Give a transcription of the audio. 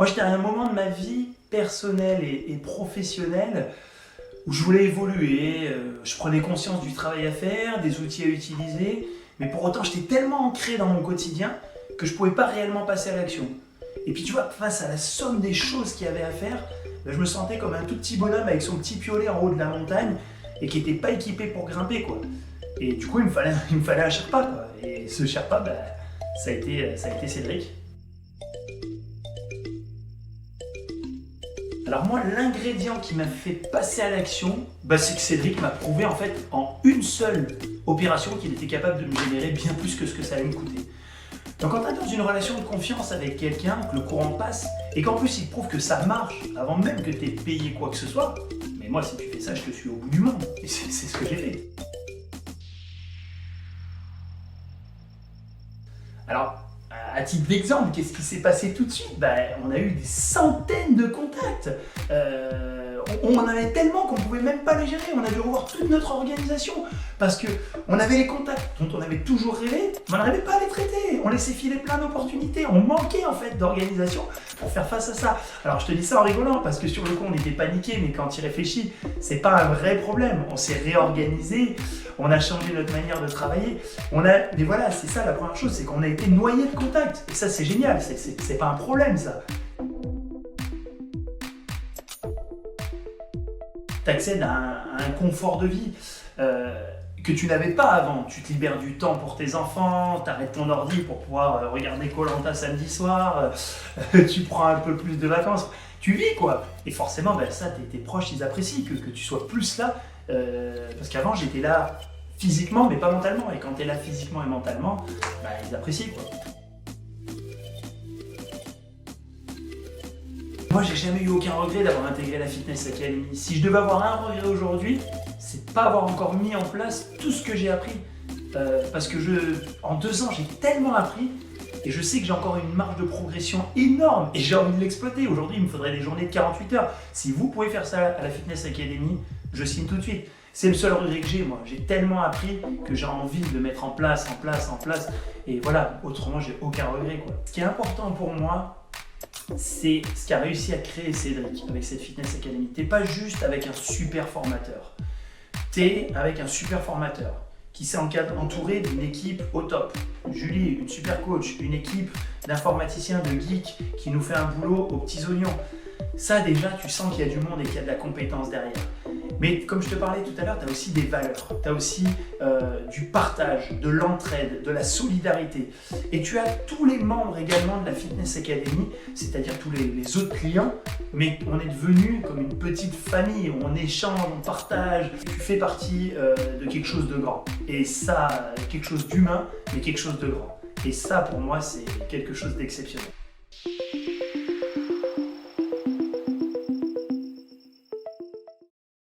Moi, j'étais à un moment de ma vie personnelle et professionnelle où je voulais évoluer, je prenais conscience du travail à faire, des outils à utiliser, mais pour autant, j'étais tellement ancré dans mon quotidien que je ne pouvais pas réellement passer à l'action. Et puis, tu vois, face à la somme des choses qu'il y avait à faire, je me sentais comme un tout petit bonhomme avec son petit piolet en haut de la montagne et qui n'était pas équipé pour grimper, quoi. Et du coup, il me fallait un Sherpa, quoi. Et ce Sherpa, ça a été Cédric. Alors moi, l'ingrédient qui m'a fait passer à l'action, c'est que Cédric m'a prouvé en fait en une seule opération qu'il était capable de me générer bien plus que ce que ça allait me coûter. Donc quand tu es dans une relation de confiance avec quelqu'un, que le courant passe, et qu'en plus il te prouve que ça marche avant même que tu aies payé quoi que ce soit, mais moi si tu fais ça, je te suis au bout du monde. Et c'est ce que j'ai fait. Alors, à titre d'exemple, qu'est-ce qui s'est passé tout de suite? On a eu des centaines de contacts. On en avait tellement qu'on ne pouvait même pas les gérer. On a dû revoir toute notre organisation parce qu'on avait les contacts dont on avait toujours rêvé, mais on n'arrivait pas à les traiter. On laissait filer plein d'opportunités. On manquait en fait d'organisation pour faire face à ça. Alors je te dis ça en rigolant parce que sur le coup on était paniqué, mais quand tu y réfléchis, c'est pas un vrai problème. On s'est réorganisé, on a changé notre manière de travailler. Mais voilà, c'est ça la première chose, c'est qu'on a été noyé de contacts. Et ça c'est génial, c'est pas un problème ça. Tu accèdes à un confort de vie que tu n'avais pas avant. Tu te libères du temps pour tes enfants, tu arrêtes ton ordi pour pouvoir regarder Koh-Lanta samedi soir, tu prends un peu plus de vacances, tu vis quoi. Et forcément, ça, tes proches, ils apprécient que tu sois plus là, parce qu'avant, j'étais là physiquement, mais pas mentalement. Et quand tu es là physiquement et mentalement, ils apprécient quoi. Moi, j'ai jamais eu aucun regret d'avoir intégré la Fitness Academy. Si je devais avoir un regret aujourd'hui, c'est de ne pas avoir encore mis en place tout ce que j'ai appris. Parce que en 2 ans, j'ai tellement appris et je sais que j'ai encore une marge de progression énorme et j'ai envie de l'exploiter. Aujourd'hui, il me faudrait des journées de 48 heures. Si vous pouvez faire ça à la Fitness Academy, je signe tout de suite. C'est le seul regret que j'ai, moi. J'ai tellement appris que j'ai envie de le mettre en place. Et voilà, autrement, j'ai aucun regret, quoi. Ce qui est important pour moi, c'est ce qu'a réussi à créer Cédric avec cette Fitness Academy. T'es pas juste avec un super formateur. T'es avec un super formateur qui s'est entouré d'une équipe au top. Julie, une super coach, une équipe d'informaticiens, de geeks qui nous fait un boulot aux petits oignons. Ça déjà, tu sens qu'il y a du monde et qu'il y a de la compétence derrière. Mais comme je te parlais tout à l'heure, tu as aussi des valeurs, tu as aussi du partage, de l'entraide, de la solidarité. Et tu as tous les membres également de la Fitness Academy, c'est-à-dire tous les autres clients, mais on est devenu comme une petite famille, on échange, on partage, tu fais partie de quelque chose de grand. Et ça, quelque chose d'humain, mais quelque chose de grand. Et ça, pour moi, c'est quelque chose d'exceptionnel.